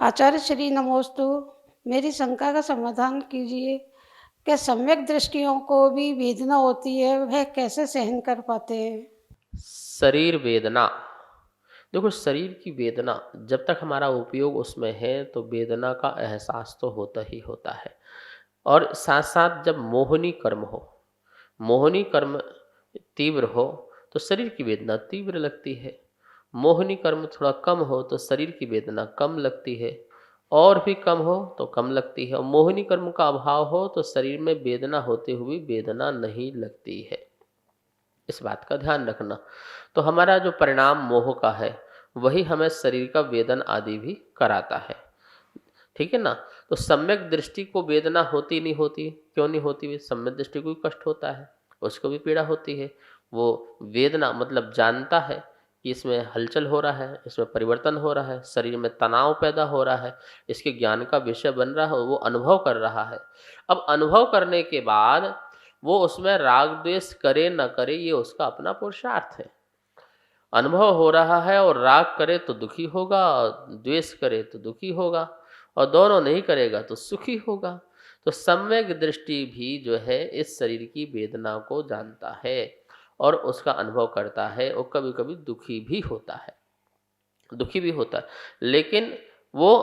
आचार्य श्री नमोस्तु। मेरी शंका का समाधान कीजिए। क्या सम्यक दृष्टियों को भी वेदना होती है, वह कैसे सहन कर पाते हैं? शरीर वेदना। देखो, शरीर की वेदना जब तक हमारा उपयोग उसमें है तो वेदना का एहसास तो होता ही होता है। और साथ साथ जब मोहिनी कर्म हो, मोहिनी कर्म तीव्र हो तो शरीर की वेदना तीव्र लगती है। मोहिनी कर्म थोड़ा कम हो तो शरीर की वेदना कम लगती है। और भी कम हो तो कम लगती है, और मोहिनी कर्म का अभाव हो तो शरीर में वेदना होते हुए वेदना नहीं लगती है। इस बात का ध्यान रखना। तो हमारा जो परिणाम मोह का है वही हमें शरीर का वेदन आदि भी कराता है। ठीक है ना। तो सम्यक दृष्टि को वेदना होती नहीं होती, क्यों नहीं होती? सम्यक दृष्टि को भी कष्ट होता है, उसको भी पीड़ा होती है। वो वेदना मतलब जानता है कि इसमें हलचल हो रहा है, इसमें परिवर्तन हो रहा है, शरीर में तनाव पैदा हो रहा है, इसके ज्ञान का विषय बन रहा है, वो अनुभव कर रहा है। अब अनुभव करने के बाद वो उसमें राग द्वेष करे न करे ये उसका अपना पुरुषार्थ है। अनुभव हो रहा है और राग करे तो दुखी होगा, और द्वेष करे तो दुखी होगा, और दोनों नहीं करेगा तो सुखी होगा। तो सम्यक दृष्टि भी जो है इस शरीर की वेदना को जानता है और उसका अनुभव करता है, और कभी कभी दुखी भी होता है, दुखी भी होता है। लेकिन वो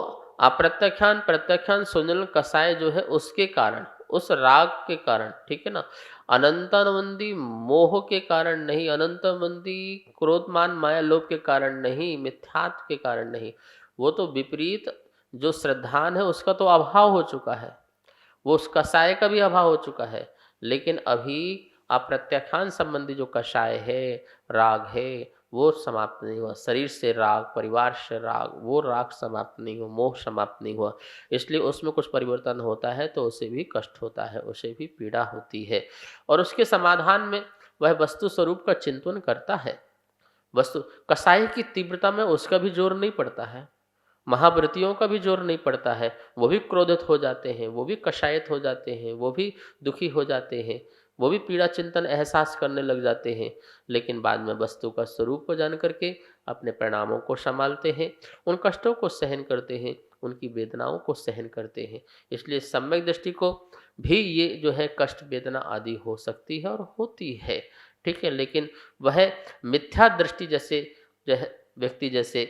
अप्रत्याख्यान प्रत्याख्यान सुजन कसाय जो है उसके कारण, उस राग के कारण, ठीक है ना, अनंतानंदी मोह के कारण नहीं, अनंतानंदी क्रोध मान माया लोभ के कारण नहीं, मिथ्यात्व के कारण नहीं। वो तो विपरीत जो श्रद्धान है उसका तो अभाव हो चुका है, वो उस कषाय का भी अभाव हो चुका है। लेकिन अभी अप्रत्याख्यान संबंधी जो कषाय है, राग है, वो समाप्त नहीं हुआ। शरीर से राग, परिवार से राग, वो राग समाप्त नहीं हुआ, मोह समाप्त नहीं हुआ। इसलिए उसमें कुछ परिवर्तन होता है तो उसे भी कष्ट होता है, उसे भी पीड़ा होती है। और उसके समाधान में वह वस्तु स्वरूप का चिंतन करता है। वस्तु कषाय की तीव्रता में उसका भी जोर नहीं पड़ता है, महाव्रतियों का भी जोर नहीं पड़ता है। वो भी क्रोधित हो जाते हैं, वो भी कषायित हो जाते हैं, वो भी दुखी हो जाते हैं, वो भी पीड़ा चिंतन एहसास करने लग जाते हैं। लेकिन बाद में वस्तु का स्वरूप को जान करके अपने परिणामों को संभालते हैं, उन कष्टों को सहन करते हैं, उनकी वेदनाओं को सहन करते हैं। इसलिए सम्यक दृष्टि को भी ये जो है कष्ट वेदना आदि हो सकती है और होती है। ठीक है। लेकिन वह मिथ्या दृष्टि जैसे जो है व्यक्ति जैसे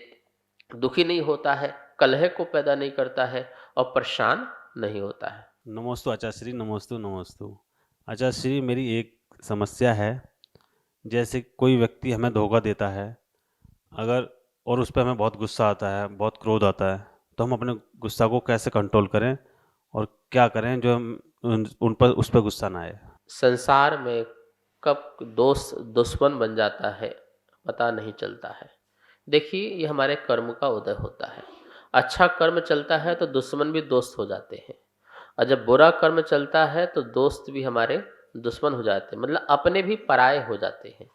दुखी नहीं होता है, कलह को पैदा नहीं करता है और परेशान नहीं होता है। नमोस्तु आचार्य नमोस्तु नमोस्तु। आचार्य मेरी एक समस्या है। जैसे कोई व्यक्ति हमें धोखा देता है, अगर और उस पर हमें बहुत गुस्सा आता है, बहुत क्रोध आता है, तो हम अपने गुस्सा को कैसे कंट्रोल करें और क्या करें जो हम उन पर उस पर गुस्सा ना आए? संसार में कब दोस्त दुश्मन बन जाता है पता नहीं चलता है। देखिए, ये हमारे कर्म का उदय होता है। अच्छा कर्म चलता है तो दुश्मन भी दोस्त हो जाते हैं, और जब बुरा कर्म चलता है तो दोस्त भी हमारे दुश्मन हो जाते हैं, मतलब अपने भी पराये हो जाते हैं।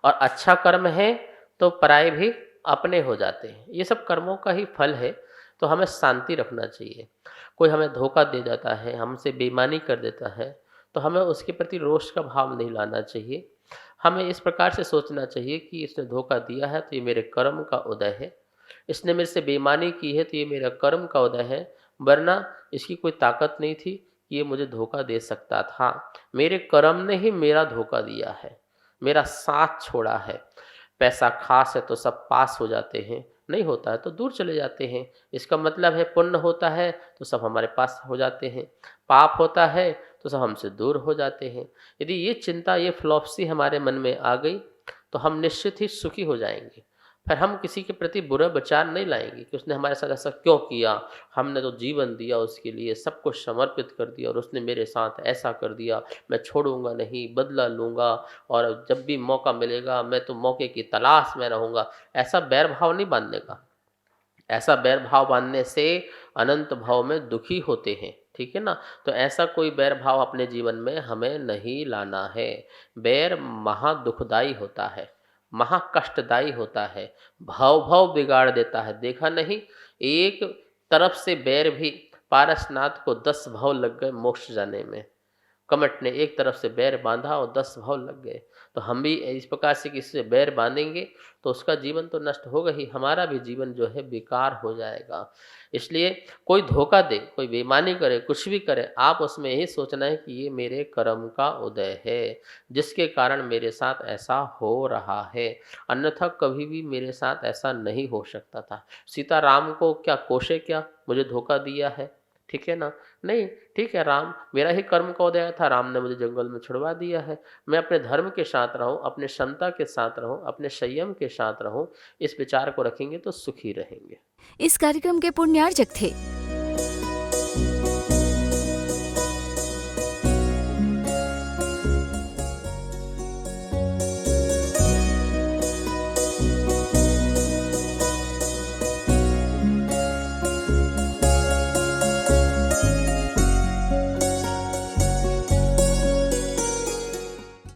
और अच्छा कर्म है तो पराये भी अपने हो जाते हैं। ये सब कर्मों का ही फल है। तो हमें शांति रखना चाहिए। कोई हमें धोखा दे जाता है, हमसे बेईमानी कर देता है, तो हमें उसके प्रति रोष का भाव नहीं लाना चाहिए। हमें इस प्रकार से सोचना चाहिए कि इसने धोखा दिया है तो ये मेरे कर्म का उदय है, इसने मेरे से बेईमानी की है तो ये मेरा कर्म का उदय है, वरना इसकी कोई ताकत नहीं थी कि ये मुझे धोखा दे सकता था। मेरे कर्म ने ही मेरा धोखा दिया है, मेरा साथ छोड़ा है। पैसा खास है तो सब पास हो जाते हैं, नहीं होता है तो दूर चले जाते हैं। इसका मतलब है पुण्य होता है तो सब हमारे पास हो जाते हैं, पाप होता है तो सब हमसे दूर हो जाते हैं। यदि ये चिंता, ये फिलॉसफी हमारे मन में आ गई तो हम निश्चित ही सुखी हो जाएंगे। फिर हम किसी के प्रति बुरा विचार नहीं लाएंगे कि उसने हमारे साथ ऐसा क्यों किया। हमने तो जीवन दिया उसके लिए, सब कुछ समर्पित कर दिया, और उसने मेरे साथ ऐसा कर दिया, मैं छोड़ूंगा नहीं, बदला लूंगा, और जब भी मौका मिलेगा मैं तो मौके की तलाश में रहूंगा। ऐसा बैर भाव नहीं बांधने का। ऐसा बैर भाव बांधने से अनंत भाव में दुखी होते हैं। ठीक है ना। तो ऐसा कोई बैर भाव अपने जीवन में हमें नहीं लाना है। बैर महा दुखदाई होता है, महा कष्टदायी होता है, भाव भाव बिगाड़ देता है। देखा नहीं, एक तरफ से बैर भी, पारसनाथ को 10 भाव लग गए मोक्ष जाने में। कमट ने एक तरफ से बैर बांधा और 10 भाव लग गए। तो हम भी इस प्रकार से किसी से बैर बांधेंगे तो उसका जीवन तो नष्ट होगा ही, हमारा भी जीवन जो है बेकार हो जाएगा। इसलिए कोई धोखा दे, कोई बेईमानी करे, कुछ भी करे, आप उसमें यही सोचना है कि ये मेरे कर्म का उदय है, जिसके कारण मेरे साथ ऐसा हो रहा है, अन्यथा कभी भी मेरे साथ ऐसा नहीं हो सकता था। सीता राम को क्या कोसे क्या, मुझे धोखा दिया है, ठीक है ना? नहीं, ठीक है, राम मेरा ही कर्म का उदय था, राम ने मुझे जंगल में छुड़वा दिया है। मैं अपने धर्म के साथ रहूं, अपने क्षमता के साथ रहूं, अपने संयम के साथ रहूं, इस विचार को रखेंगे तो सुखी रहेंगे। इस कार्यक्रम के पुण्यार्जक थे